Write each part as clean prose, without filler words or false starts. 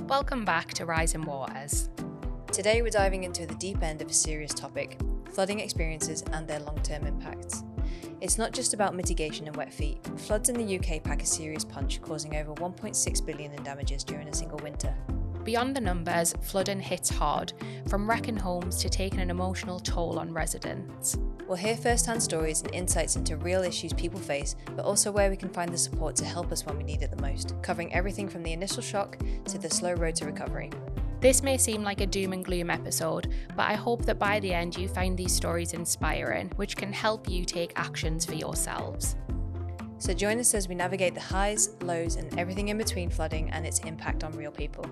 Welcome back to Rising Waters. Today we're diving into the deep end of a serious topic, flooding experiences and their long-term impacts. It's not just about mitigation and wet feet. Floods in the UK pack a serious punch, causing over 1.6 billion in damages during a single winter. Beyond the numbers, flooding hits hard, from wrecking homes to taking an emotional toll on residents. We'll hear first-hand stories and insights into real issues people face, but also where we can find the support to help us when we need it the most, covering everything from the initial shock to the slow road to recovery. This may seem like a doom and gloom episode, but I hope that by the end you find these stories inspiring, which can help you take actions for yourselves. So join us as we navigate the highs, lows, and everything in between flooding and its impact on real people.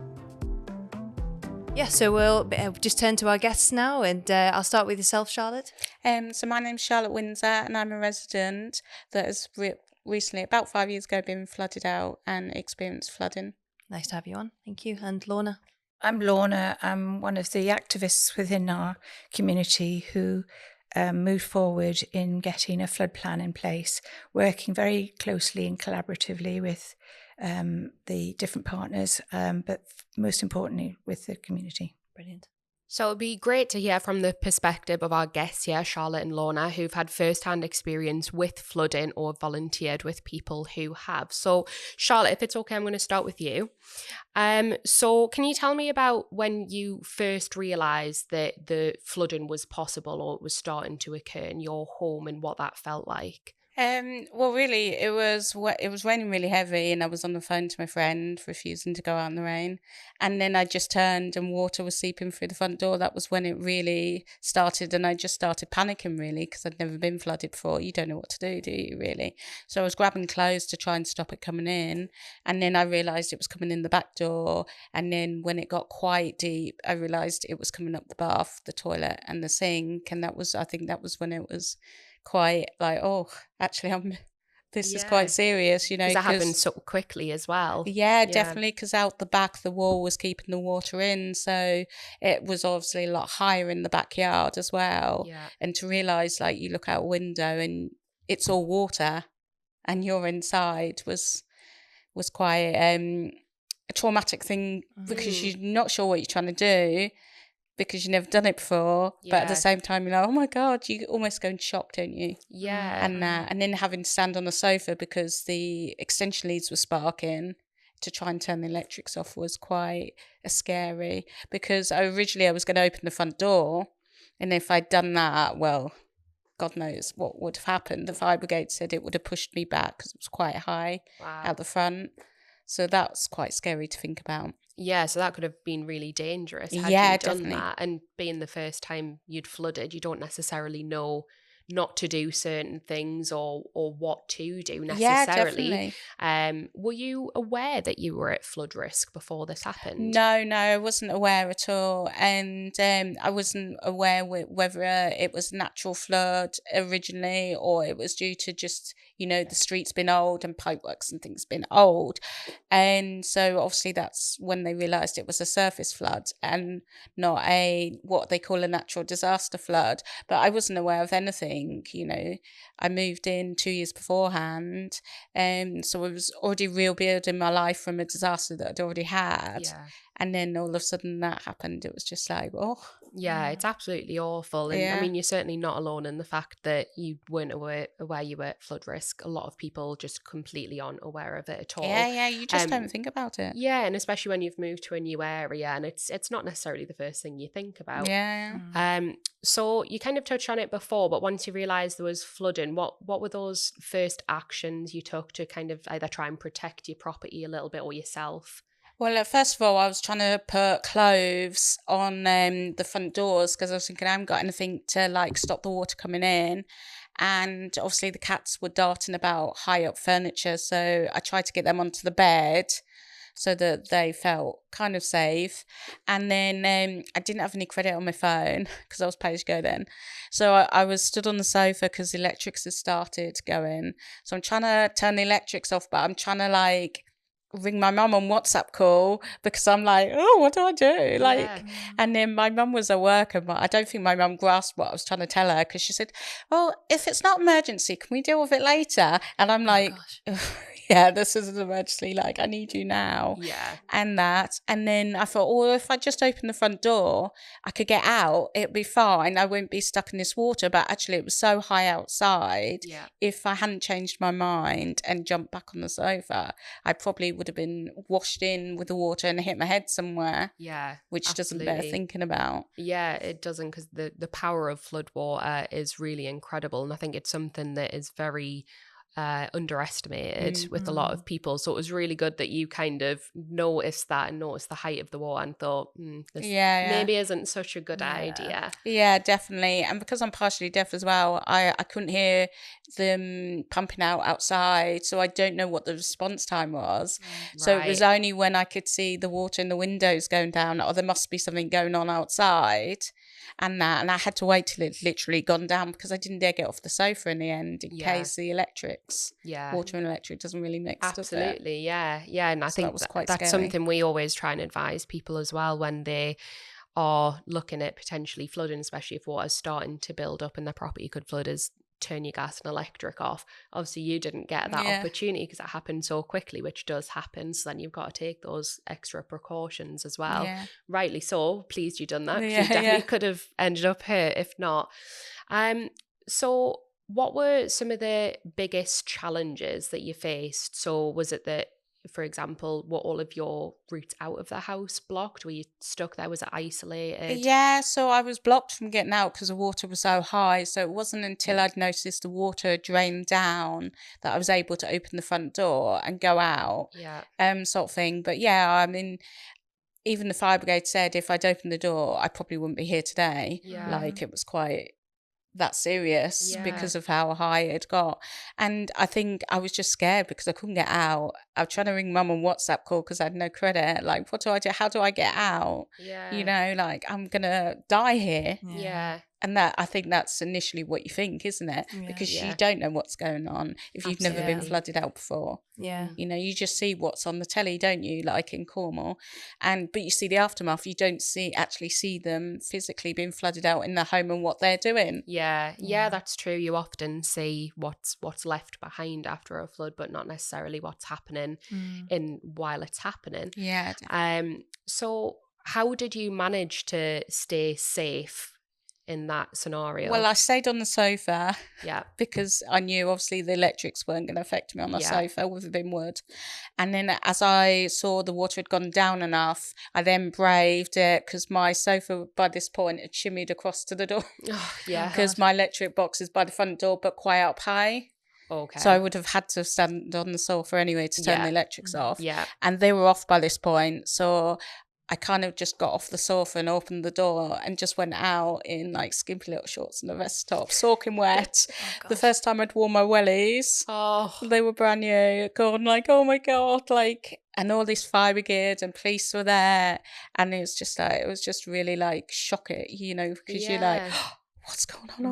Yeah, so we'll just turn to our guests now, and I'll start with yourself, Charlotte. So my name's Charlotte Windsor, and I'm a resident that has recently, about 5 years ago, been flooded out and experienced flooding. Nice to have you on. Thank you. And Lorna? I'm Lorna. I'm one of the activists within our community who moved forward in getting a flood plan in place, working very closely and collaboratively with the different partners, but most importantly with the community. Brilliant. So it'd be great to hear from the perspective of our guests here, Charlotte and Lorna, who've had first-hand experience with flooding or volunteered with people who have. So Charlotte, if it's okay, I'm going to start with you. So can you tell me about when you first realised that the flooding was possible or it was starting to occur in your home and what that felt like? Well, really, it was raining really heavy, and I was on the phone to my friend, refusing to go out in the rain. And then I just turned, and water was seeping through the front door. That was when it really started, and I just started panicking, really, because I'd never been flooded before. You don't know what to do you, really? So I was grabbing clothes to try and stop it coming in, and then I realised it was coming in the back door. And then when it got quite deep, I realised it was coming up the bath, the toilet, and the sink. And I think that was when it was quite like, oh, actually this is quite serious, you know, because that happened so quickly as well. Yeah, definitely, because out the back the wall was keeping the water in, so it was obviously a lot higher in the backyard as well. And to realise, like, you look out a window and it's all water and you're inside was quite a traumatic thing, because you're not sure what you're trying to do, because you've never done it before, but at the same time you're like, oh my God, you almost go in shock, don't you? Yeah. And then having to stand on the sofa because the extension leads were sparking to try and turn the electrics off was quite scary, because originally I was going to open the front door, and if I'd done that, well, God knows what would have happened. The fire brigade said it would have pushed me back because it was quite high out the front. So that's quite scary to think about. Yeah, so that could have been really dangerous had you done that. And being the first time you'd flooded, you don't necessarily know not to do certain things or what to do necessarily. Were you aware that you were at flood risk before this happened? No, I wasn't aware at all. And I wasn't aware whether it was natural flood originally or it was due to just, you know, the streets been old and pipeworks and things been old. And so obviously that's when they realised it was a surface flood and not what they call a natural disaster flood. But I wasn't aware of anything. You know, I moved in 2 years beforehand, so I was already rebuilding my life from a disaster that I'd already had. And then all of a sudden that happened. It was just like, oh. Yeah, it's absolutely awful. And I mean, you're certainly not alone in the fact that you weren't aware you were at flood risk. A lot of people just completely aren't aware of it at all. Yeah, you just don't think about it. Yeah, and especially when you've moved to a new area and it's not necessarily the first thing you think about. So you kind of touched on it before, but once you realised there was flooding, what were those first actions you took to kind of either try and protect your property a little bit or yourself? Well, first of all, I was trying to put clothes on the front doors because I was thinking I haven't got anything to like stop the water coming in. And obviously the cats were darting about high up furniture. So I tried to get them onto the bed so that they felt kind of safe. And then I didn't have any credit on my phone because I was pay as you go then. So I was stood on the sofa because the electrics had started going. So I'm trying to turn the electrics off, but I'm trying to like ring my mum on WhatsApp call because I'm like, oh, what do I do? And then my mum was at work, and I don't think my mum grasped what I was trying to tell her because she said, well, if it's not emergency, can we deal with it later? And I'm like, yeah, this is an emergency, like, I need you now. Yeah. And that. And then I thought, well, if I just open the front door, I could get out. It'd be fine. I won't be stuck in this water. But actually, it was so high outside. Yeah. If I hadn't changed my mind and jumped back on the sofa, I probably would have been washed in with the water and hit my head somewhere. Yeah. Which doesn't bear thinking about. Yeah, it doesn't, because the power of flood water is really incredible. And I think it's something that is very underestimated with a lot of people. So it was really good that you kind of noticed that and noticed the height of the water and thought, this maybe isn't such a good idea. Yeah, definitely. And because I'm partially deaf as well, I couldn't hear them pumping out outside. So I don't know what the response time was. So it was only when I could see the water in the windows going down, or there must be something going on outside. And I had to wait till it literally gone down, because I didn't dare get off the sofa in the end in case the electrics, water and electric doesn't really mix. Absolutely, yeah. And I think that was quite that's scary. something we always try and advise people as well when they are looking at potentially flooding, especially if water's starting to build up and their property could flood, is turn your gas and electric off. Obviously you didn't get that opportunity because it happened so quickly, which does happen, so then you've got to take those extra precautions as well. Rightly so, pleased you done that, because you definitely could have ended up here if not. So what were some of the biggest challenges that you faced? So was it that, for example, were all of your routes out of the house blocked? Were you stuck there? Was it isolated? Yeah, so I was blocked from getting out because the water was so high. So it wasn't until I'd noticed the water drain down that I was able to open the front door and go out. Sort of thing. But yeah, I mean, even the fire brigade said if I'd opened the door, I probably wouldn't be here today. Like, it was quite that serious because of how high it got. And I think I was just scared because I couldn't get out. I was trying to ring mum on WhatsApp call because I had no credit. Like, what do I do? How do I get out? You know, like, I'm gonna die here. And that, I think that's initially what you think, isn't it? Because you don't know what's going on if you've never been flooded out before. You know, you just see what's on the telly, don't you? Like in Cornwall, but you see the aftermath. You don't actually see them physically being flooded out in their home and what they're doing. Yeah, that's true. You often see what's left behind after a flood, but not necessarily what's happening while it's happening. So how did you manage to stay safe in that scenario? Well, I stayed on the sofa because I knew obviously the electrics weren't going to affect me on the sofa with it being wood. And then as I saw the water had gone down enough, I then braved it, because my sofa by this point had shimmied across to the door. Because my electric box is by the front door but quite up high. So I would have had to stand on the sofa anyway to turn the electrics off. And they were off by this point, so I kind of just got off the sofa and opened the door and just went out in like skimpy little shorts and a vest top, soaking wet. The first time I'd worn my wellies. They were brand new. Going like, oh my God, like, and all this fire brigade and police were there. And it was just like, it was just really like shocking, you know, because you're like, oh, what's going on?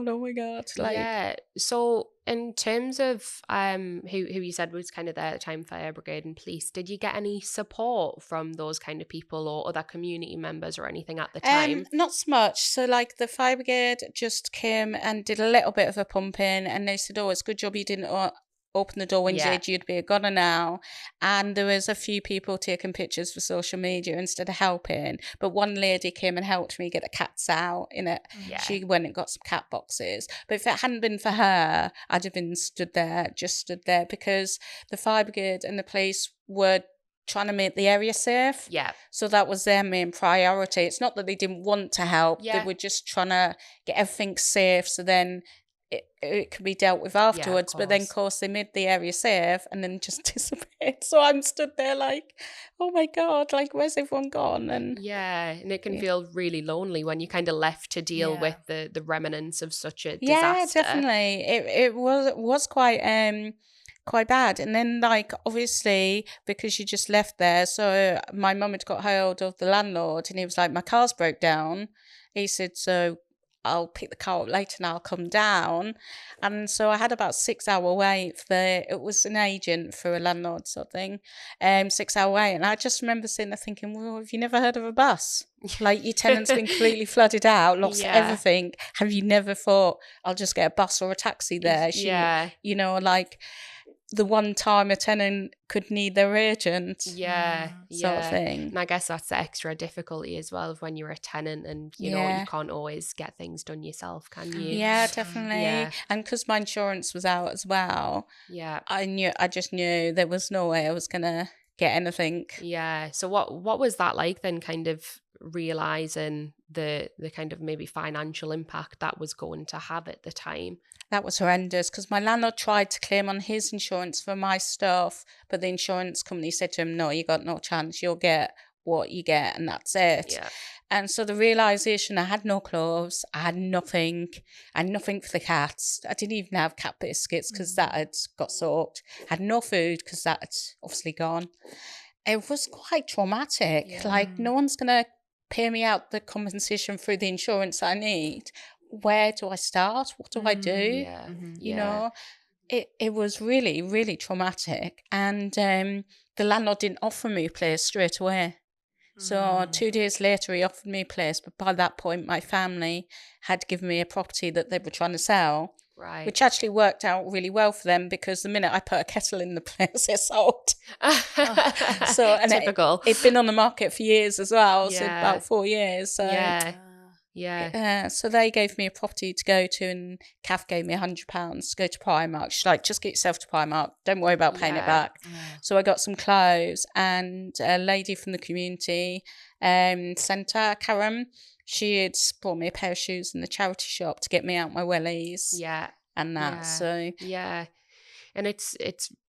Oh my God. Like, so in terms of who you said was kind of there at the time, fire brigade and police, did you get any support from those kind of people or other community members or anything at the time? Not so much. So like the fire brigade just came and did a little bit of a pumping, and they said, oh, it's a good job you didn't open the door when you did, you'd be a goner now. And there was a few people taking pictures for social media instead of helping, but one lady came and helped me get the cats out in it. She went and got some cat boxes. But if it hadn't been for her, I'd have been stood there because the fire brigade and the police were trying to make the area safe. So that was their main priority. It's not that they didn't want to help. They were just trying to get everything safe, so then it could be dealt with afterwards. But then of course they made the area safe and then just disappeared. So I'm stood there like, oh my God, like, where's everyone gone? And it can feel really lonely when you kind of left to deal with the remnants of such a disaster. Definitely. It was quite bad. And then, like, obviously, because you just left there, so my mum had got hold of the landlord and he was like, my car's broke down. He said, so I'll pick the car up later and I'll come down. And so I had about 6-hour wait it was an agent for a landlord sort of thing, 6-hour wait. And I just remember sitting there thinking, well, have you never heard of a bus? Like, your tenant's been completely flooded out, lost everything. Have you never thought, I'll just get a bus or a taxi there? You know, like, the one time a tenant could need their agent Yeah, sort of yeah. thing. And I guess that's the extra difficulty as well of when you're a tenant and, you know, you can't always get things done yourself, can you? Yeah, definitely. Yeah. And because my insurance was out as well, Yeah. I just knew there was no way I was going to get anything. Yeah. So what was that like then, kind of realizing the kind of maybe financial impact that was going to have at the time? That was horrendous because my landlord tried to claim on his insurance for my stuff, but the insurance company said to him, no, you got no chance. You'll get what you get and that's it. Yeah. And so the realisation, I had no clothes, I had nothing for the cats. I didn't even have cat biscuits because that had got soaked. I had no food because that had obviously gone. It was quite traumatic. Yeah. Like, no one's going to pay me out the compensation through the insurance I need. Where do I start? What do I do? Yeah. You know, it was really, really traumatic. And the landlord didn't offer me a place straight away. So 2 days later, he offered me a place. But by that point, my family had given me a property that they were trying to sell. Right. Which actually worked out really well for them because the minute I put a kettle in the place, it sold. So, and typical. It'd been on the market for years as well, so Yeah. about 4 years. So Yeah. so they gave me a property to go to, and Kath gave me £100 to go to Primark. She's like, just get yourself to Primark. Don't worry about paying it back. So I got some clothes, and a lady from the community centre, Karen, she had bought me a pair of shoes in the charity shop to get me out my wellies. Yeah. And that. Yeah. So yeah. And it's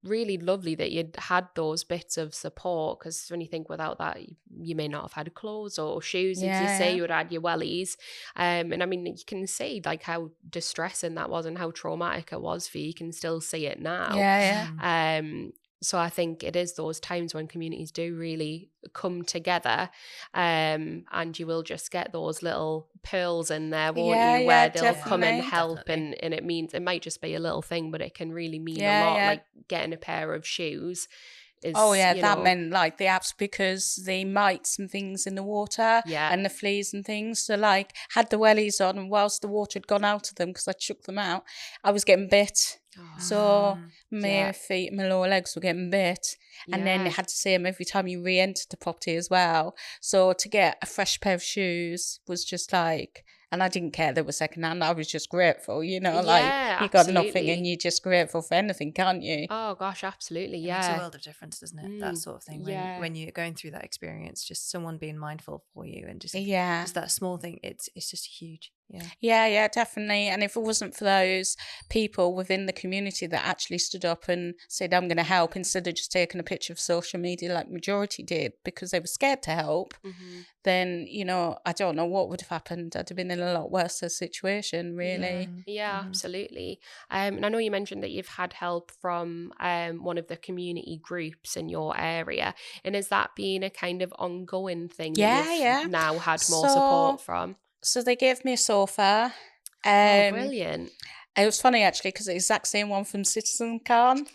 really lovely that you'd had those bits of support, because when you think without that, you may not have had clothes or shoes. As you say, you would have had your wellies. And I mean, you can see like how distressing that was and how traumatic it was for you. You can still see it now. Yeah. So I think it is those times when communities do really come together, and you will just get those little pearls in there, won't you, where they'll come and help, and it means it might just be a little thing, but it can really mean a lot, like getting a pair of shoes. That meant like the apps, because the mites and things in the water and the fleas and things. So like had the wellies on, and whilst the water had gone out of them because I shook them out, I was getting bit. So my feet and my lower legs were getting bit. And then you had to see them every time you re-entered the property as well. So to get a fresh pair of shoes was just like, and I didn't care they were secondhand. I was just grateful, you know, like you got nothing and you're just grateful for anything, can't you? Oh gosh, absolutely. It makes a world of difference, doesn't it? That sort of thing. When you're going through that experience, just someone being mindful for you, and just that small thing, it's just huge. Yeah, definitely. And if it wasn't for those people within the community that actually stood up and said, I'm going to help, instead of just taking a picture of social media like majority did because they were scared to help, then, you know, I don't know what would have happened. I'd have been in a lot worse situation, really. Yeah, absolutely. And I know you mentioned that you've had help from one of the community groups in your area. And has that been a kind of ongoing thing that you've now had more support from? So they gave me a sofa. Brilliant. It was funny actually because it's the exact same one from Citizen Khan.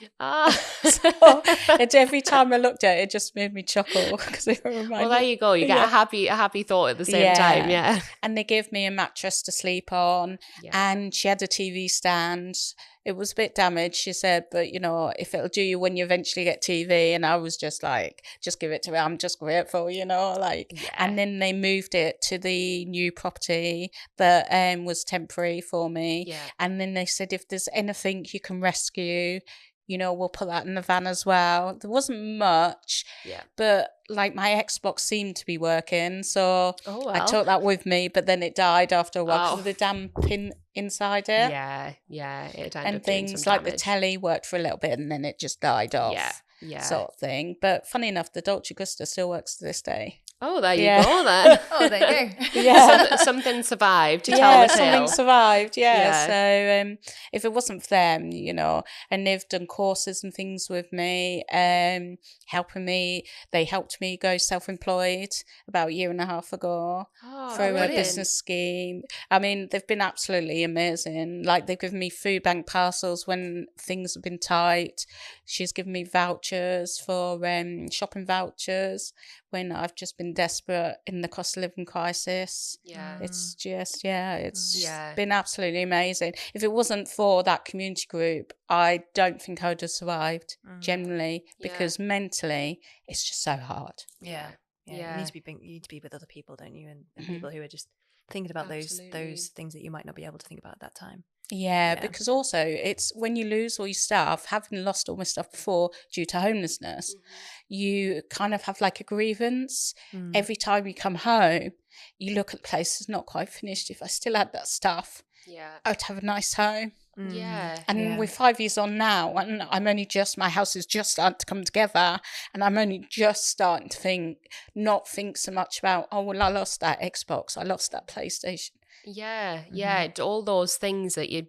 So every time I looked at it, it just made me chuckle because it reminded me. Well, there you go. You get a happy thought at the same time. Yeah. And they gave me a mattress to sleep on, and she had a TV stand. It was a bit damaged, she said, but, you know, if it'll do you when you eventually get TV. And I was just like, just give it to me. I'm just grateful, you know, like. And then they moved it to the new property that was temporary for me. Yeah. And then they said, if there's anything you can rescue, you know, we'll put that in the van as well. There wasn't much, but like my Xbox seemed to be working. So I took that with me, but then it died after a while because of the damp inside it. Yeah. It ended and up things doing some like damage. the telly worked for a little bit and then it just died off. Yeah. Sort of thing. But funny enough, the Dolce Gusto still works to this day. Oh, there you go then. Oh, there you go. Yeah. Something survived to tell the tale. Something survived. So if it wasn't for them, you know, and they've done courses and things with me, helping me. They helped me go self-employed about a year and a half ago through a business scheme. I mean, they've been absolutely amazing. Like they've given me food bank parcels when things have been tight. She's given me vouchers for shopping vouchers when I've just been getting desperate in the cost of living crisis. Yeah. It's just, it's Yeah. been absolutely amazing. If it wasn't for that community group, I don't think I would have survived, generally, because mentally it's just so hard. Yeah. You need to be with other people, don't you? And people who are just thinking about those things that you might not be able to think about at that time. Yeah, because also it's when you lose all your stuff, having lost all my stuff before due to homelessness, you kind of have like a grievance. Every time you come home, you look at the place, it's not quite finished. If I still had that stuff, I would have a nice home. Yeah. And we're 5 years on now, and my house is just starting to come together, and I'm only just starting to not think so much about, oh, well, I lost that Xbox, I lost that PlayStation. Yeah. All those things that you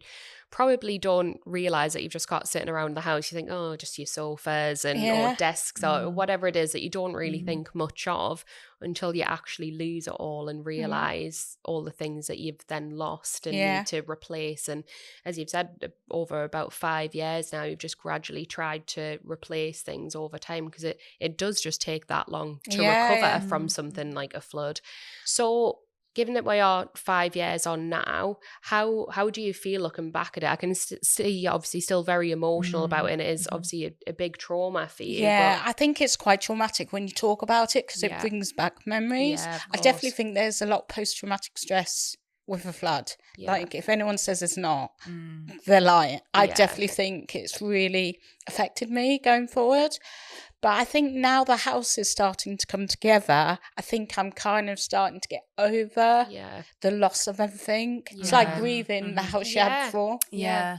probably don't realize that you've just got sitting around the house. You think, oh, just your sofas and or desks or whatever it is that you don't really think much of until you actually lose it all and realize all the things that you've then lost and need to replace. And as you've said, over about 5 years now, you've just gradually tried to replace things over time, because it does just take that long to recover from something like a flood. So given that we are 5 years on now, how do you feel looking back at it? I can see you're obviously still very emotional about it, and it is obviously a big trauma for you. Yeah, I think it's quite traumatic when you talk about it, because it brings back memories. Yeah, of I definitely course. think there's a lot of post-traumatic stress with a flood. Like, if anyone says it's not, they're lying. I definitely think it's really affected me going forward. But I think now the house is starting to come together, I think I'm kind of starting to get over the loss of everything. It's like grieving the house you had before. Yeah.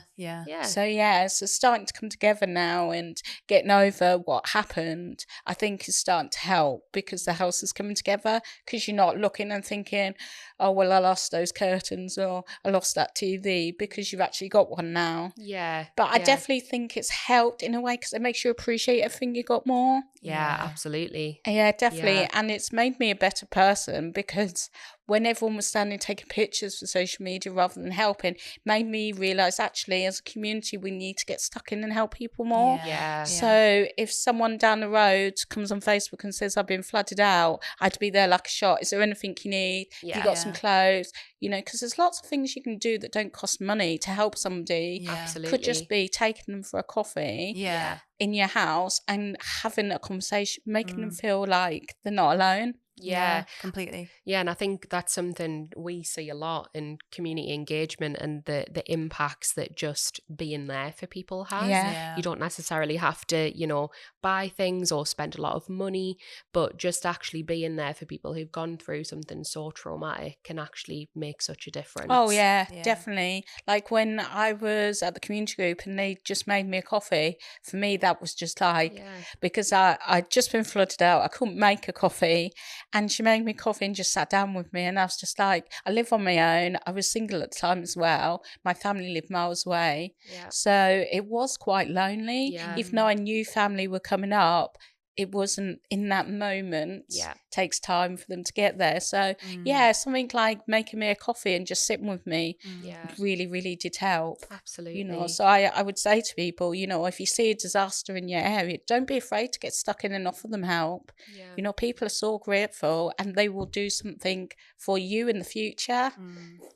So starting to come together now and getting over what happened, I think is starting to help, because the house is coming together, because you're not looking and thinking, oh, well, I lost those curtains or I lost that TV, because you've actually got one now. Yeah. But I definitely think it's helped in a way, because it makes you appreciate everything you got more. Yeah, absolutely. Yeah, definitely. Yeah. And it's made me a better person, because when everyone was standing taking pictures for social media rather than helping, it made me realise, actually, as a community, we need to get stuck in and help people more. Yeah. So if someone down the road comes on Facebook and says, I've been flooded out, I'd be there like a shot. Is there anything you need? Yeah. Have you got some clothes? You know, because there's lots of things you can do that don't cost money to help somebody. Absolutely. Could just be taking them for a coffee in your house and having a conversation, making them feel like they're not alone. Yeah, completely. Yeah, and I think that's something we see a lot in community engagement, and the impacts that just being there for people has. Yeah. You don't necessarily have to, buy things or spend a lot of money, but just actually being there for people who've gone through something so traumatic can actually make such a difference. Oh, yeah, definitely. Like when I was at the community group and they just made me a coffee, for me, that was just like, because I'd just been flooded out, I couldn't make a coffee. And she made me coffee and just sat down with me. And I was just like, I live on my own. I was single at the time as well. My family lived miles away. Yeah. So it was quite lonely. Yeah. Even though I knew family were coming up, it wasn't in that moment. Yeah. Takes time for them to get there. So something like making me a coffee and just sitting with me really, really did help. Absolutely. So I would say to people, if you see a disaster in your area, don't be afraid to get stuck in and offer them help. Yeah. People are so grateful, and they will do something for you in the future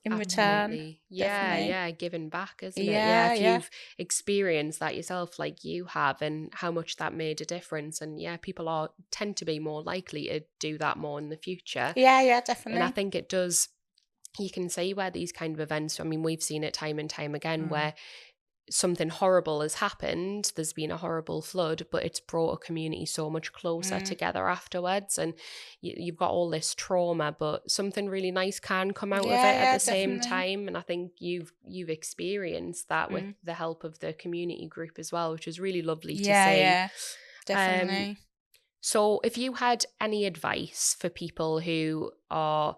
in return. Yeah, giving back, isn't it? If you've experienced that yourself like you have, and how much that made a difference, and people tend to be more likely to do that more in the future. Yeah, definitely. And I think it does, you can see where these kind of events, we've seen it time and time again, where something horrible has happened, there's been a horrible flood, but it's brought a community so much closer together afterwards, and you've got all this trauma, but something really nice can come out of it at the same time. And I think you've experienced that with the help of the community group as well, which is really lovely to see. Yeah, definitely. So if you had any advice for people who are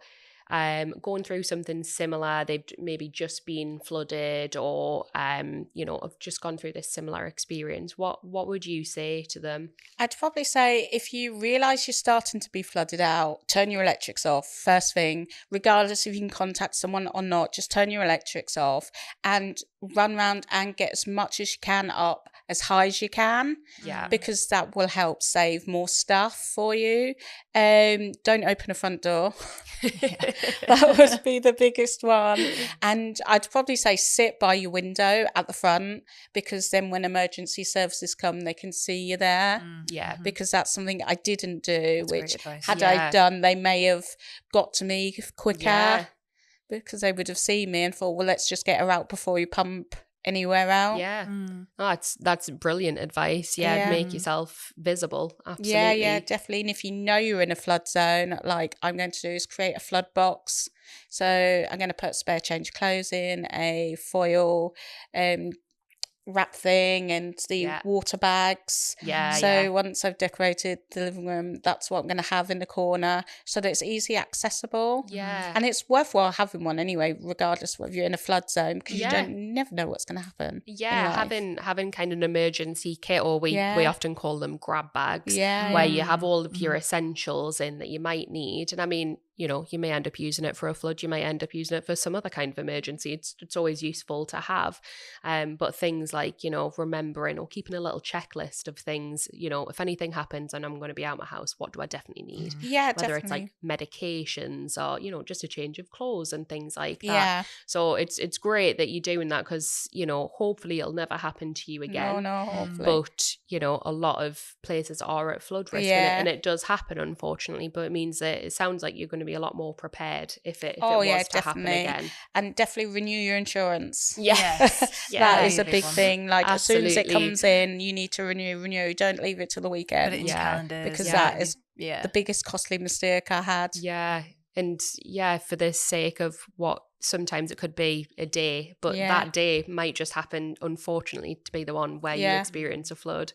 going through something similar. They've maybe just been flooded, or have just gone through this similar experience. What would you say to them? I'd probably say if you realise you're starting to be flooded out, turn your electrics off first thing, regardless if you can contact someone or not. Just turn your electrics off and run around and get as much as you can up as high as you can. Yeah. Because that will help save more stuff for you. Don't open a front door. That would be the biggest one. And I'd probably say sit by your window at the front, because then when emergency services come, they can see you there. Yeah. Because that's something I didn't do, That's which great advice. had Yeah. I done, they may have got to me quicker. Yeah. Because they would have seen me and thought, well, let's just get her out before you pump anywhere out. Yeah. Oh, that's brilliant advice. Yeah, Yeah. make yourself visible. Absolutely. Yeah, definitely. And if you know you're in a flood zone, like I'm going to do is create a flood box. So I'm going to put spare change of clothes in, a foil wrap thing, and the Yeah. water bags. Yeah. So once I've decorated the living room, that's what I'm going to have in the corner, so that it's easy accessible. Yeah. And it's worthwhile having one anyway, regardless of whether you're in a flood zone, because Yeah. you never know what's going to happen. Yeah, in life. having kind of an emergency kit, or we often call them grab bags, Yeah. where you have all of your essentials in that you might need. And I mean, you may end up using it for a flood, you might end up using it for some other kind of emergency. It's always useful to have. But things like, remembering or keeping a little checklist of things, if anything happens and I'm going to be out my house, what do I definitely need? Yeah, Whether definitely. it's like medications or, just a change of clothes and things like that. Yeah. So it's great that you're doing that, because, hopefully it'll never happen to you again. No, hopefully. But, a lot of places are at flood risk, Yeah. and it does happen, unfortunately. But it means that it sounds like you're going to be a lot more prepared if it Oh, was yeah, to happen definitely. again. And definitely renew your insurance. Yes. Yeah. That is a Really big one. thing. Like as soon as it Absolutely. comes in, you need to renew. Don't leave it till the weekend. Put it in Yeah. your calendars. Because Yeah. that is yeah. the biggest costly mistake I had. Yeah. And for the sake of what sometimes it could be a day, but Yeah. that day might just happen, unfortunately, to be the one where you Yeah. experience a flood.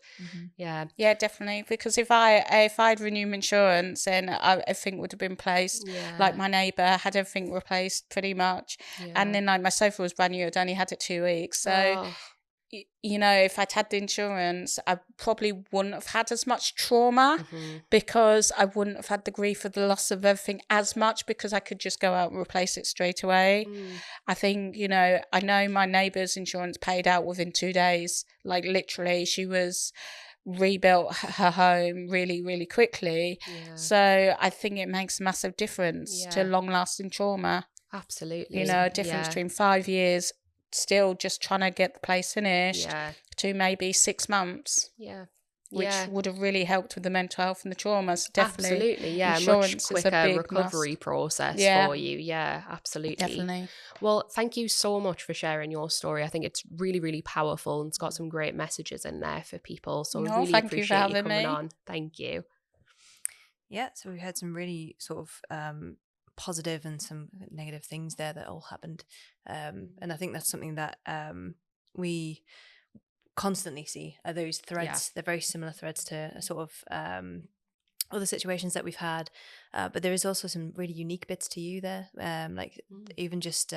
Yeah. Yeah, definitely. Because if I'd renewed my insurance, then everything would have been placed. Yeah. Like my neighbour had everything replaced pretty much. Yeah. And then like my sofa was brand new. I'd only had it 2 weeks. So Oh, if I'd had the insurance, I probably wouldn't have had as much trauma, mhm. because I wouldn't have had the grief of the loss of everything as much, because I could just go out and replace it straight away. I think, I know my neighbour's insurance paid out within 2 days. Like literally, she was rebuilt her home really, really quickly. Yeah. So I think it makes a massive difference to Yeah. long-lasting trauma. Absolutely. A difference between 5 years still just trying to get the place finished Yeah. to maybe 6 months, Yeah. which Yeah. would have really helped with the mental health and the trauma. So definitely, Absolutely, yeah. insurance Much is a quicker big recovery must. process Yeah. for you. Yeah, absolutely. Definitely. Well, thank you so much for sharing your story. I think it's really, really powerful, and it's got some great messages in there for people. So No, I really thank you for appreciate you having coming me. on. Thank you. Yeah, so we've had some really sort of positive and some negative things there that all happened. And I think that's something that we constantly see are those threads. They're very similar threads to a sort of other situations that we've had. But there is also some really unique bits to you there. Even just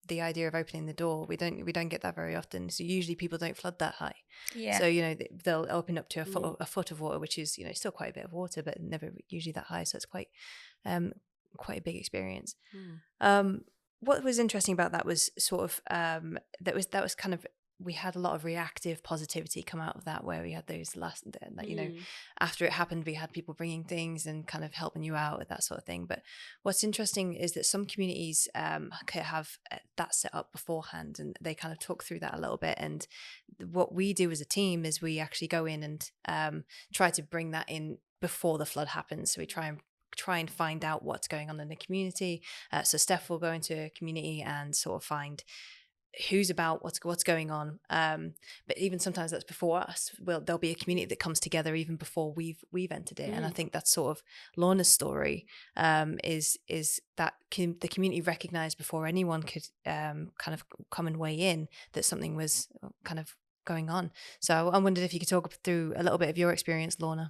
the idea of opening the door, we don't get that very often. So usually people don't flood that high. Yeah. So they'll open up to a foot of water, which is still quite a bit of water, but never usually that high. So it's quite a big experience. What was interesting about that was sort of that was kind of, we had a lot of reactive positivity come out of that, where we had those after it happened, we had people bringing things and kind of helping you out with that sort of thing. But what's interesting is that some communities could have that set up beforehand, and they kind of talk through that a little bit. And what we do as a team is we actually go in and try to bring that in before the flood happens. So we try and find out what's going on in the community. So Steph will go into a community and sort of find who's about, what's going on. But even sometimes that's before us. There'll be a community that comes together even before we've entered it. And I think that's sort of Lorna's story, is that the community recognized before anyone could kind of come and weigh in that something was kind of going on. So I wondered if you could talk through a little bit of your experience, Lorna.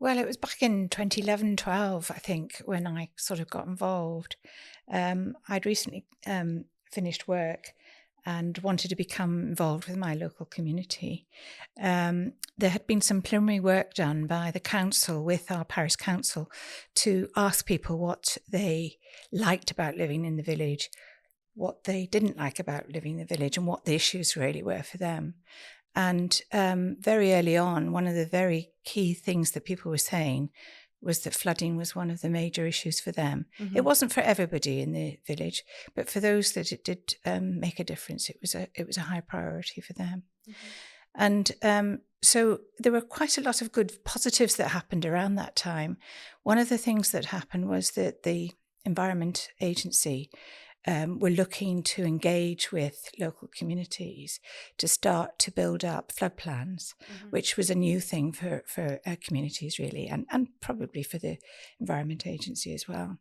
Well, it was back in 2011-12, I think, when I sort of got involved. I'd recently finished work and wanted to become involved with my local community. There had been some preliminary work done by the council with our parish council to ask people what they liked about living in the village, what they didn't like about living in the village, and what the issues really were for them. And very early on, one of the very key things that people were saying was that flooding was one of the major issues for them. Mm-hmm. It wasn't for everybody in the village, but for those that it did make a difference, it was a high priority for them. Mm-hmm. And so there were quite a lot of good positives that happened around that time. One of the things that happened was that the Environment Agency were looking to engage with local communities to start to build up flood plans, mm-hmm. which was a new thing for communities really, and probably for the Environment Agency as well.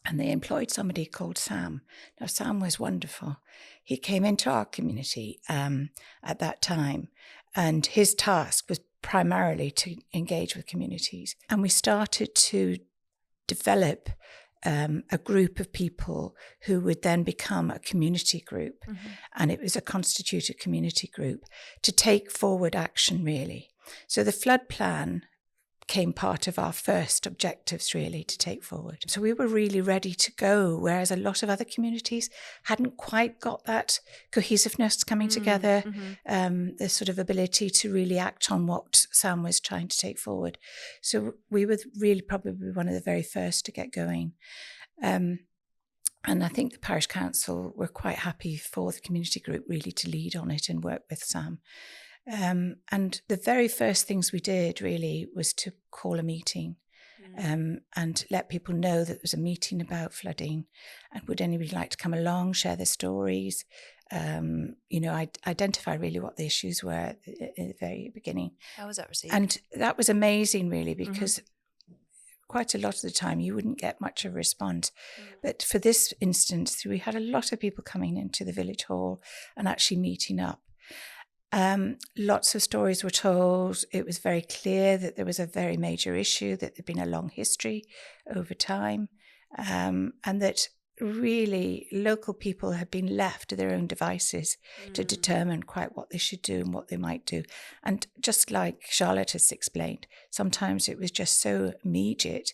And they employed somebody called Sam. Now, Sam was wonderful. He came into our community at that time, and his task was primarily to engage with communities. And we started to develop a group of people who would then become a community group. Mm-hmm. And it was a constituted community group to take forward action, really. So the flood plan became part of our first objectives, really, to take forward. So we were really ready to go, whereas a lot of other communities hadn't quite got that cohesiveness coming together, mm-hmm. The sort of ability to really act on what Sam was trying to take forward. So we were really probably one of the very first to get going. And I think the parish council were quite happy for the community group really to lead on it and work with Sam. And the very first things we did really was to call a meeting and let people know that there was a meeting about flooding, and would anybody like to come along, share their stories, identify really what the issues were at the very beginning. How was that received? And that was amazing really, because quite a lot of the time you wouldn't get much of a response. But for this instance, we had a lot of people coming into the village hall and actually meeting up. Lots of stories were told. It was very clear that there was a very major issue, that there'd been a long history over time, and that really local people had been left to their own devices to determine quite what they should do and what they might do. And just like Charlotte has explained, sometimes it was just so immediate,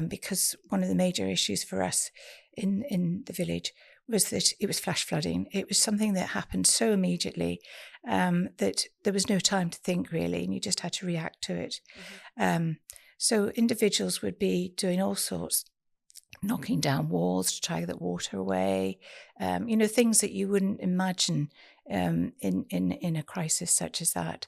because one of the major issues for us in the village was that it was flash flooding. It was something that happened so immediately that there was no time to think really, and you just had to react to it. So individuals would be doing all sorts, knocking down walls to try to get water away, things that you wouldn't imagine in a crisis such as that.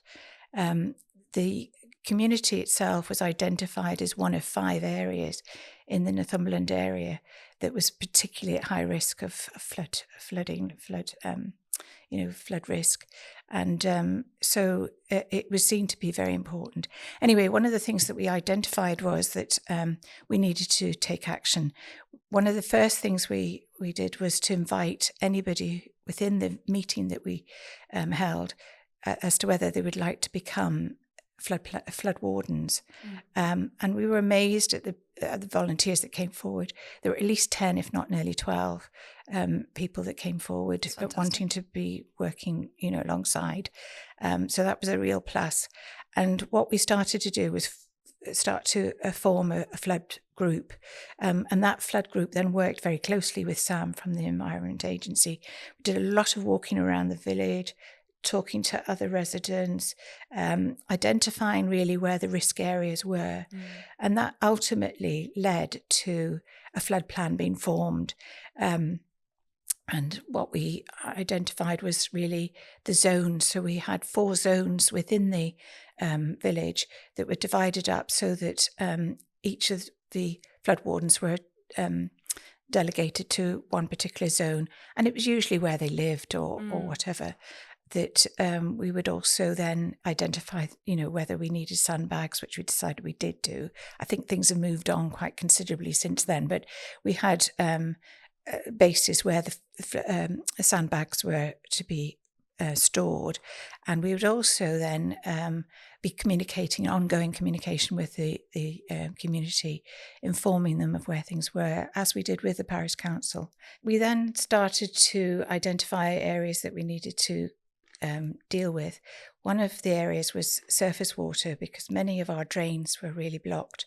The community itself was identified as one of 5 areas in the Northumberland area that was particularly at high risk of flood risk. And so it was seen to be very important. Anyway, one of the things that we identified was that we needed to take action. One of the first things we did was to invite anybody within the meeting that we held as to whether they would like to become flood wardens. And we were amazed at the volunteers that came forward. There were at least 10, if not nearly 12 people that came forward wanting to be working, alongside. So that was a real plus. And what we started to do was start to form a flood group. And that flood group then worked very closely with Sam from the Environment Agency. We did a lot of walking around the village, talking to other residents, identifying really where the risk areas were. And that ultimately led to a flood plan being formed. And what we identified was really the zones. So we had 4 zones within the village that were divided up so that each of the flood wardens were delegated to one particular zone. And it was usually where they lived or whatever. That we would also then identify, whether we needed sandbags, which we decided we did do. I think things have moved on quite considerably since then, but we had bases where the sandbags were to be stored. And we would also then be communicating, ongoing communication with the community, informing them of where things were, as we did with the Parish Council. We then started to identify areas that we needed to deal with. One of the areas was surface water, because many of our drains were really blocked.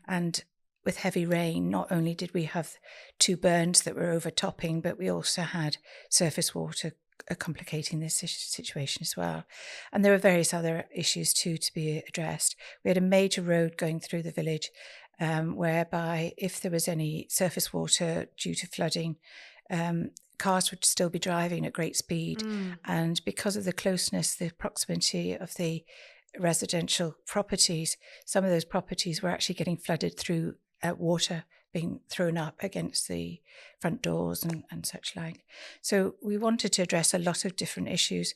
And with heavy rain, not only did we have 2 burns that were overtopping, but we also had surface water complicating this situation as well. And there were various other issues too to be addressed. We had a major road going through the village, whereby if there was any surface water due to flooding, cars would still be driving at great speed. And because of the closeness, the proximity of the residential properties, some of those properties were actually getting flooded through water being thrown up against the front doors and such like. So we wanted to address a lot of different issues.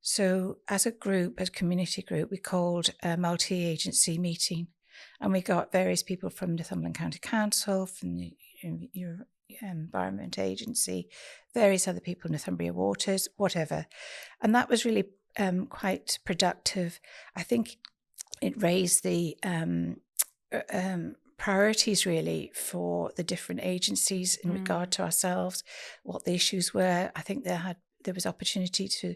So as a group, as a community group, we called a multi-agency meeting, and we got various people from Northumberland County Council, from the Environment Agency, various other people, Northumbria Waters, whatever. And that was really quite productive. I think it raised the priorities really for the different agencies in regard to ourselves, what the issues were. I think there was opportunity to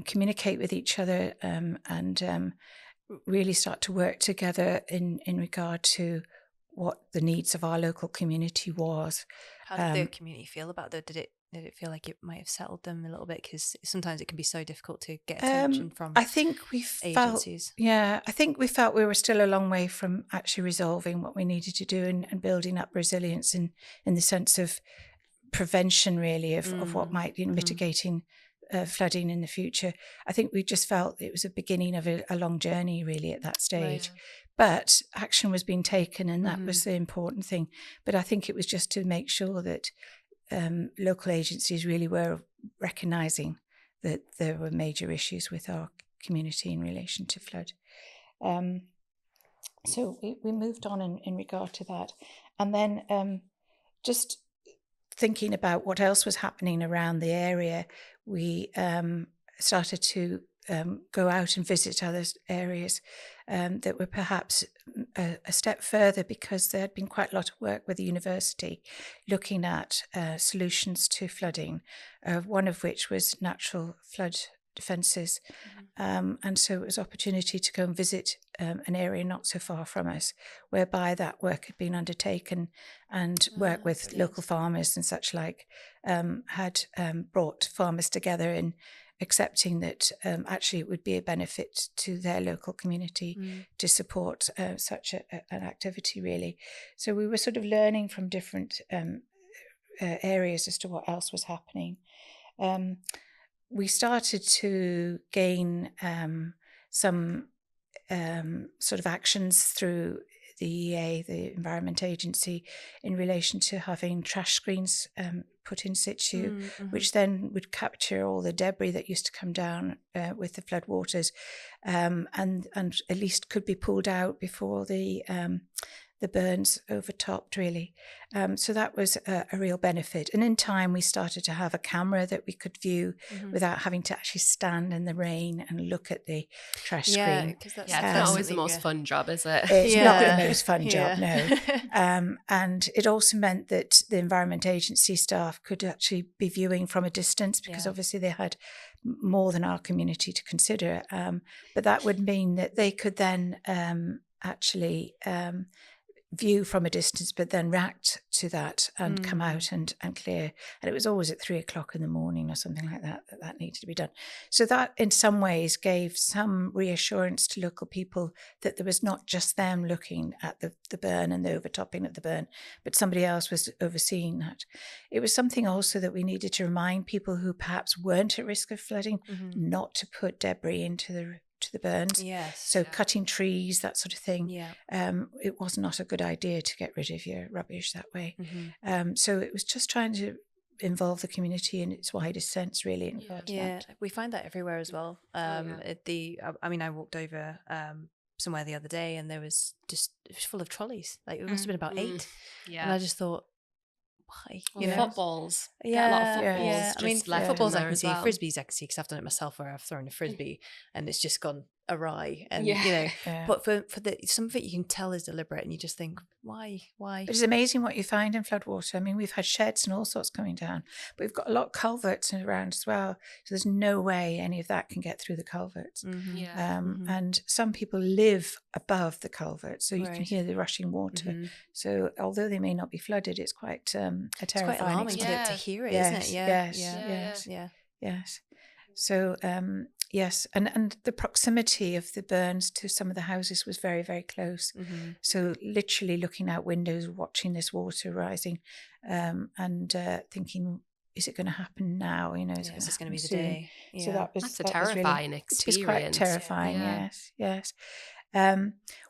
communicate with each other and really start to work together in regard to what the needs of our local community was. How did the community feel about that? Did it feel like it might have settled them a little bit? Because sometimes it can be so difficult to get attention from I think we agencies. I think we felt we were still a long way from actually resolving what we needed to do and building up resilience in the sense of prevention, really, of what might be mitigating flooding in the future. I think we just felt it was a beginning of a long journey, really, at that stage. Right. But action was being taken, and that was the important thing. But I think it was just to make sure that local agencies really were recognising that there were major issues with our community in relation to flood. So we moved on in regard to that. And then just thinking about what else was happening around the area, we started to go out and visit other areas that were perhaps a step further, because there had been quite a lot of work with the university looking at solutions to flooding, one of which was natural flood defences. And so it was opportunity to go and visit an area not so far from us, whereby that work had been undertaken, and work with local farmers and such like had brought farmers together in accepting that actually it would be a benefit to their local community to support such an activity, really. So we were sort of learning from different areas as to what else was happening. We started to gain some sort of actions through the EA, the Environment Agency, in relation to having trash screens put in situ, which then would capture all the debris that used to come down with the flood waters, and at least could be pulled out before the burns overtopped, really. So that was a real benefit. And in time, we started to have a camera that we could view without having to actually stand in the rain and look at the trash screen. Because that's It's not always the most fun job, is it? It's not the most fun job, no. And it also meant that the Environment Agency staff could actually be viewing from a distance, because obviously they had more than our community to consider. But that would mean that they could then actually view from a distance, but then react to that and come out and clear. And it was always at 3:00 in the morning or something like that needed to be done. So that in some ways gave some reassurance to local people that there was not just them looking at the burn and the overtopping of the burn, but somebody else was overseeing that. It was something also that we needed to remind people who perhaps weren't at risk of flooding not to put debris into the burns. So cutting trees, that sort of thing. It was not a good idea to get rid of your rubbish that way. So it was just trying to involve the community in its widest sense, really. We find that everywhere as well. I walked over somewhere the other day, and it was full of trolleys. Like, it must have been about 8. And I just thought, why? Well, footballs. Yeah, Get a lot of footballs. Yes. I mean, just left footballs in I there can as see, well. frisbees I can see because I've done it myself where I've thrown a frisbee and it's just gone awry, and Yeah. but for some of it you can tell is deliberate, and you just think, why? But it's amazing what you find in floodwater. I mean, we've had sheds and all sorts coming down, but we've got a lot of culverts around as well. So there's no way any of that can get through the culverts. Yeah. And some people live above the culvert, so you can Right. hear the rushing water. So although they may not be flooded, it's quite a It's terrifying quite alarming experience. to hear it, Yes, isn't it? yes. Yeah. Yes. So, yes. And the proximity of the burns to some of the houses was very, very close. So literally looking out windows, watching this water rising, and thinking, is it going to happen now? Is this going to be the soon? day? So That's a that was terrifying It experience. was quite terrifying, Yeah. yes.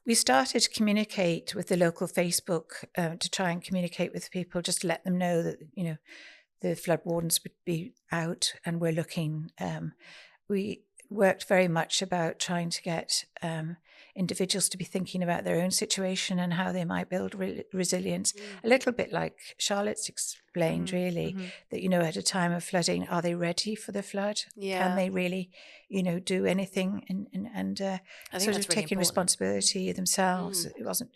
We started to communicate with the local Facebook to try and communicate with people, just to let them know that, the flood wardens would be out and we're looking. We worked very much about trying to get individuals to be thinking about their own situation and how they might build resilience. A little bit like Charlotte's explained, really, that, at a time of flooding, are they ready for the flood? Yeah. Can they really, do anything and I think sort that's of really taking important. responsibility themselves? It wasn't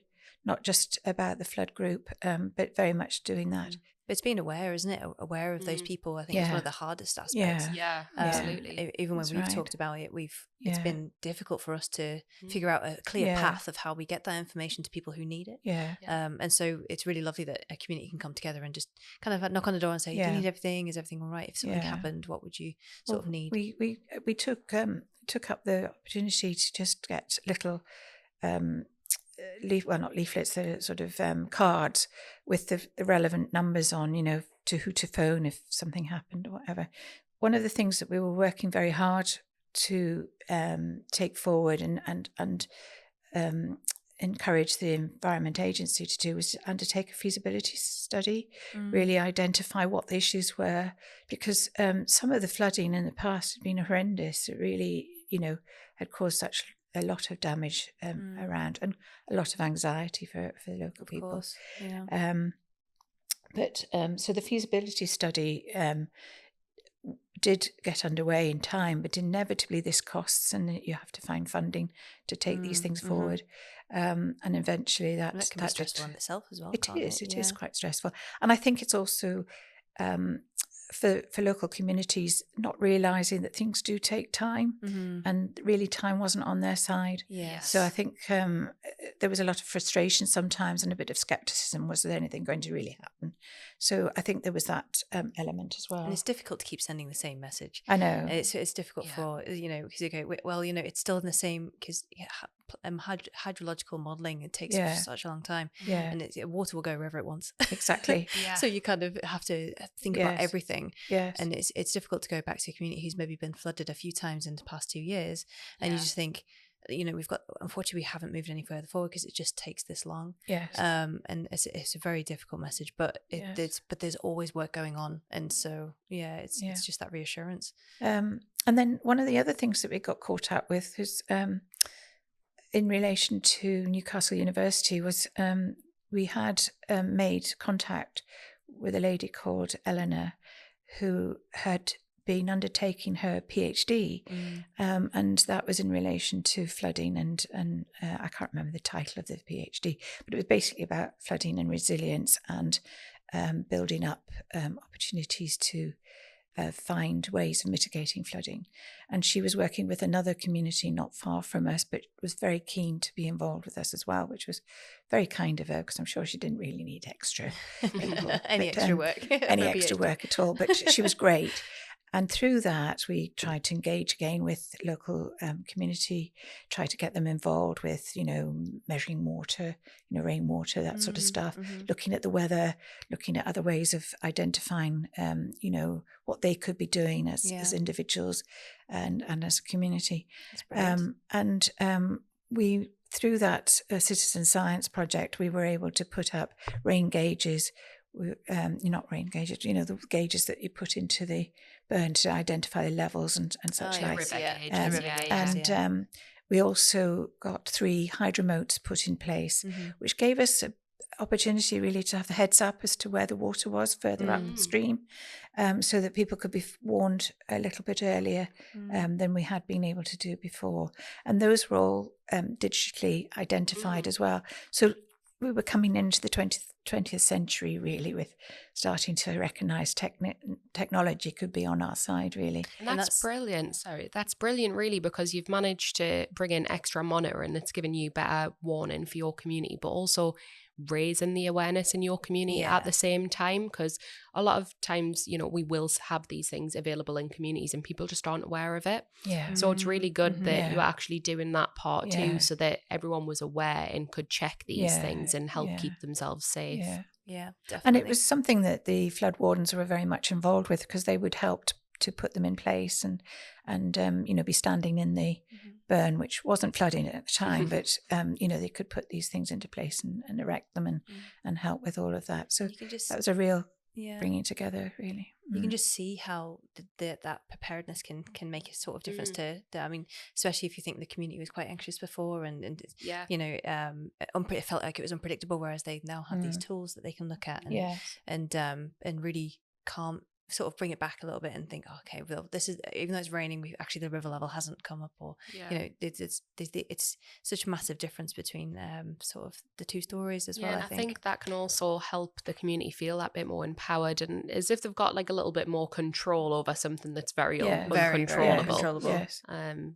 not just about the flood group, but very much doing that. But it's being aware, isn't it? Aware of those people. I think it's one of the hardest aspects. Yeah, absolutely. Even when That's we've right. talked about it, it's been difficult for us to figure out a clear path of how we get that information to people who need it. Yeah. And so it's really lovely that a community can come together and just kind of knock on the door and say, do you need everything? Is everything all right? If something happened, what would you sort of need? We took up the opportunity to just get little not leaflets, the sort of cards with the relevant numbers on, to who to phone if something happened or whatever. One of the things that we were working very hard to take forward and encourage the Environment Agency to do was to undertake a feasibility study, really identify what the issues were, because some of the flooding in the past had been horrendous. It really, had caused such a lot of damage around and a lot of anxiety for the local people. Course. Yeah. So the feasibility study did get underway in time, but inevitably this costs, and you have to find funding to take these things forward. And eventually that can be stressful in itself as well. It is quite stressful. And I think it's also for local communities not realising that things do take time, and really time wasn't on their side. Yes. So I think there was a lot of frustration sometimes and a bit of scepticism. Was there anything going to really happen? So I think there was that element as well. And it's difficult to keep sending the same message. I know. It's difficult for, because you go, well, it's still in the same, because hydrological modelling, it takes such a long time. Yeah. And water will go wherever it wants. Exactly. So you kind of have to think about everything. Yes. And it's difficult to go back to a community who's maybe been flooded a few times in the past 2 years. And you just think, unfortunately, we haven't moved any further forward because it just takes this long. Yes. And it's a very difficult message, but there's always work going on. And so, it's just that reassurance. And then one of the other things that we got caught up with was in relation to Newcastle University was we had made contact with a lady called Eleanor who had been undertaking her PhD, and that was in relation to flooding and I can't remember the title of the PhD, but it was basically about flooding and resilience and building up opportunities to find ways of mitigating flooding. And she was working with another community not far from us, but was very keen to be involved with us as well, which was very kind of her, because I'm sure she didn't really need extra people, extra work. Any extra work at all. But she was great. And through that, we tried to engage again with local community, try to get them involved with, measuring water, rainwater, that sort of stuff, looking at the weather, looking at other ways of identifying, what they could be doing as individuals and as a community. We, through that citizen science project, we were able to put up rain gauges. Not rain gauges, the gauges that you put into the burn to identify the levels and such like. We also got 3 hydromotes put in place, which gave us opportunity really to have the heads up as to where the water was further upstream, so that people could be warned a little bit earlier than we had been able to do before. And those were all digitally identified as well. So we were coming into the 20th century really with starting to recognise technology could be on our side really. And that's brilliant. Sorry, that's brilliant really, because you've managed to bring in extra monitoring that's given you better warning for your community, but also raising the awareness in your community at the same time, because a lot of times, you know, we will have these things available in communities and people just aren't aware of it. So it's really good that you're actually doing that part too, so that everyone was aware and could check these things and help keep themselves safe. Yeah, definitely. And it was something that the flood wardens were very much involved with, because they would help to put them in place and you know, be standing in the burn, which wasn't flooding at the time, but you know, they could put these things into place and erect them and help with all of that. So that was a real bringing together, really. You can just see how that preparedness can make a sort of difference to I mean, especially if you think the community was quite anxious before and you know, it felt like it was unpredictable, whereas they now have these tools that they can look at and really calm, sort of bring it back a little bit and think, oh, okay, well, this is, even though it's raining, actually the river level hasn't come up, or you know, it's such a massive difference between sort of the two stories as well. I think that can also help the community feel that bit more empowered and as if they've got like a little bit more control over something that's very uncontrollable,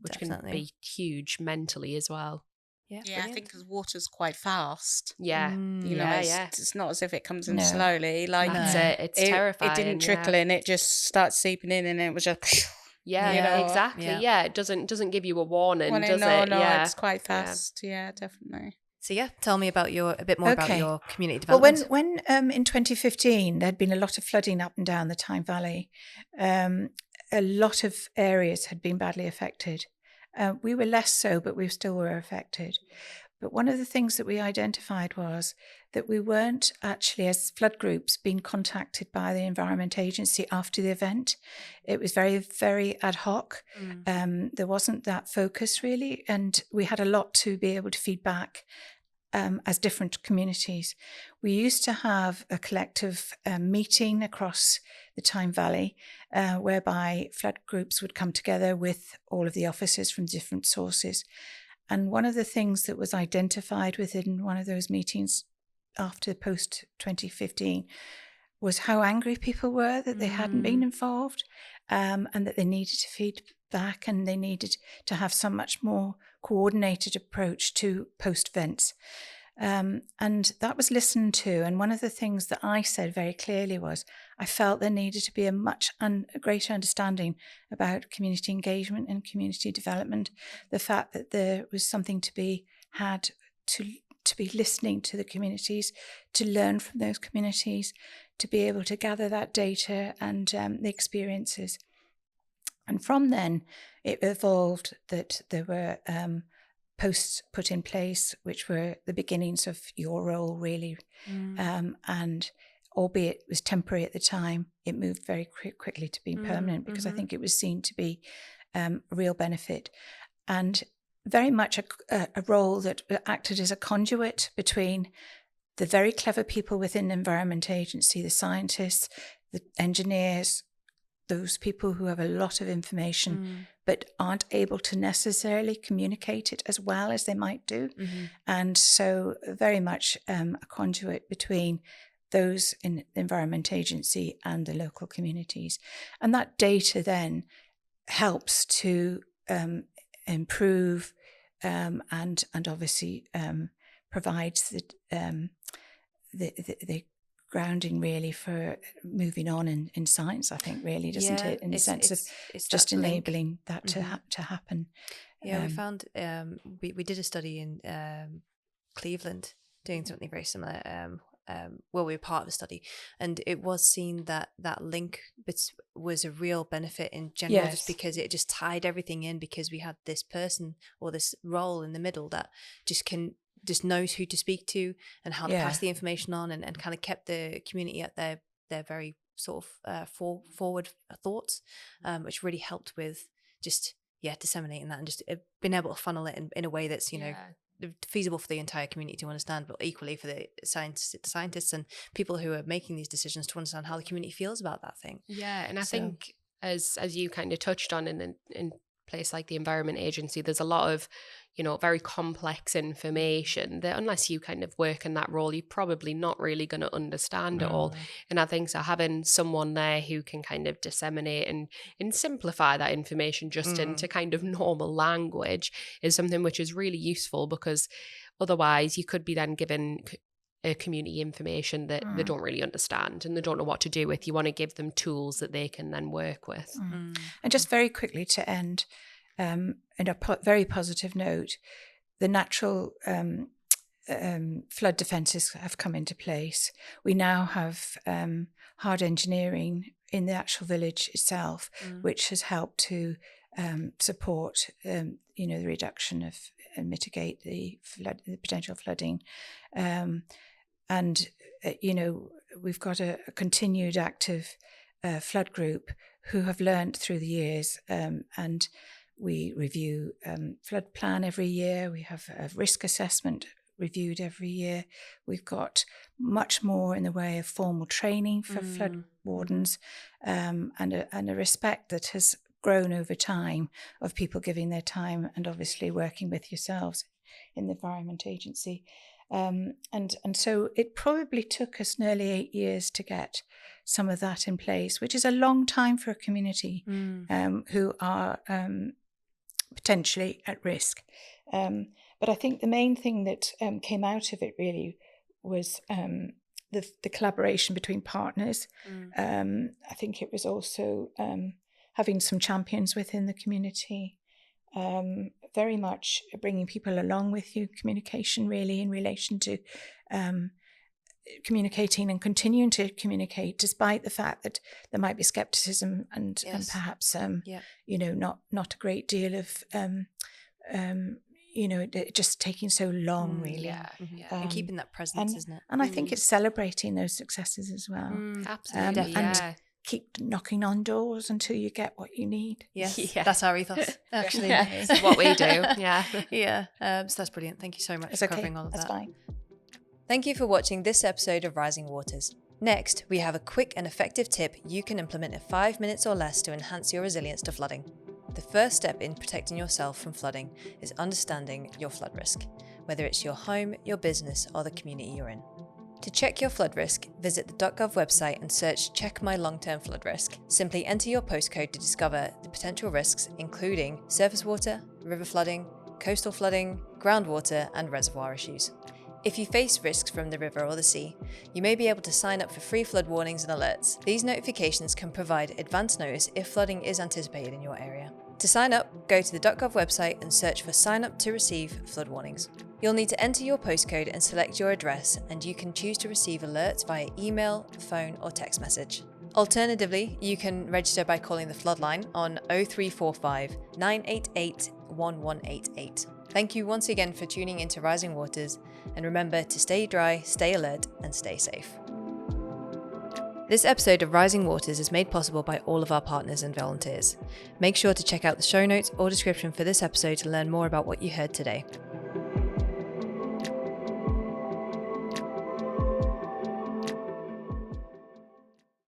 which can be huge mentally as well. Yeah, I think because water's quite fast. You know, it's not as if it comes in slowly. Like it's terrifying. It didn't trickle in; it just starts seeping in, and it was just exactly. It doesn't give you a warning, does it? It's quite fast. Yeah, definitely. So tell me about a bit more about your community development. Well, when in 2015 there'd been a lot of flooding up and down the Tyne Valley, a lot of areas had been badly affected. We were less so, but we still were affected. But one of the things that we identified was that we weren't actually, as flood groups, being contacted by the Environment Agency after the event. It was very, very ad hoc. There wasn't that focus really, and we had a lot to be able to feed back as different communities. We used to have a collective meeting across the Tyne Valley whereby flood groups would come together with all of the officers from different sources. And one of the things that was identified within one of those meetings after post-2015 was how angry people were that they hadn't been involved, and that they needed to feed back and they needed to have some much more coordinated approach to post-events. And that was listened to. And one of the things that I said very clearly was I felt there needed to be a much greater understanding about community engagement and community development. The fact that there was something to be had to be listening to the communities, to learn from those communities, to be able to gather that data and the experiences. And from then, it evolved that there were posts put in place, which were the beginnings of your role, really. And albeit it was temporary at the time, it moved very quickly to being permanent, because I think it was seen to be a real benefit. And very much a role that acted as a conduit between the very clever people within the Environment Agency, the scientists, the engineers, those people who have a lot of information but aren't able to necessarily communicate it as well as they might do. And so very much a conduit between those in the Environment Agency and the local communities. And that data then helps to improve and obviously provides the grounding really for moving on in science, I think, really, doesn't it? In the sense of just enabling that to happen. Yeah, we found we did a study in Cleveland doing something very similar. Well, we were part of the study, and it was seen that link was a real benefit in general, just because it just tied everything in, because we had this person or this role in the middle that just knows who to speak to and how to pass the information on, and kind of kept the community at their very sort of forward thoughts, which really helped with just disseminating that and just being able to funnel it in a way that's, you know, feasible for the entire community to understand, but equally for the scientists and people who are making these decisions to understand how the community feels about that thing. Yeah, and I think as you kind of touched on in place like the Environment Agency, there's a lot of, very complex information that unless you kind of work in that role, you're probably not really going to understand it all. And I think so having someone there who can kind of disseminate and simplify that information just into kind of normal language is something which is really useful, because otherwise you could be then given a community information that they don't really understand and they don't know what to do with. You want to give them tools that they can then work with. And just very quickly to end, in a very positive note, the natural flood defences have come into place. We now have hard engineering in the actual village itself, which has helped to support, the reduction of and mitigate the potential flooding. We've got a continued active flood group who have learned through the years, and we review flood plan every year. We have a risk assessment reviewed every year. We've got much more in the way of formal training for flood wardens, and a respect that has grown over time of people giving their time and obviously working with yourselves in the Environment Agency. And so it probably took us nearly 8 years to get some of that in place, which is a long time for a community who are potentially at risk. But I think the main thing that came out of it really was the collaboration between partners. I think it was also having some champions within the community, very much bringing people along with you, communication really in relation to communicating and continuing to communicate despite the fact that there might be skepticism and perhaps not a great deal of it just taking so long really. And keeping that presence, isn't it? And I think it's celebrating those successes as well. Absolutely. And keep knocking on doors until you get what you need. Yes, that's our ethos, actually. It's what we do. So that's brilliant. Thank you so much for covering all of that's that. Fine. Thank you for watching this episode of Rising Waters. Next, we have a quick and effective tip you can implement in 5 minutes or less to enhance your resilience to flooding. The first step in protecting yourself from flooding is understanding your flood risk, whether it's your home, your business, or the community you're in. To check your flood risk, visit the .gov website and search Check My Long-Term Flood Risk. Simply enter your postcode to discover the potential risks, including surface water, river flooding, coastal flooding, groundwater, and reservoir issues. If you face risks from the river or the sea, you may be able to sign up for free flood warnings and alerts. These notifications can provide advance notice if flooding is anticipated in your area. To sign up, go to the .gov website and search for Sign Up to Receive Flood Warnings. You'll need to enter your postcode and select your address, and you can choose to receive alerts via email, phone, or text message. Alternatively, you can register by calling the Floodline on 0345 988 1188. Thank you once again for tuning into Rising Waters, and remember to stay dry, stay alert, and stay safe. This episode of Rising Waters is made possible by all of our partners and volunteers. Make sure to check out the show notes or description for this episode to learn more about what you heard today.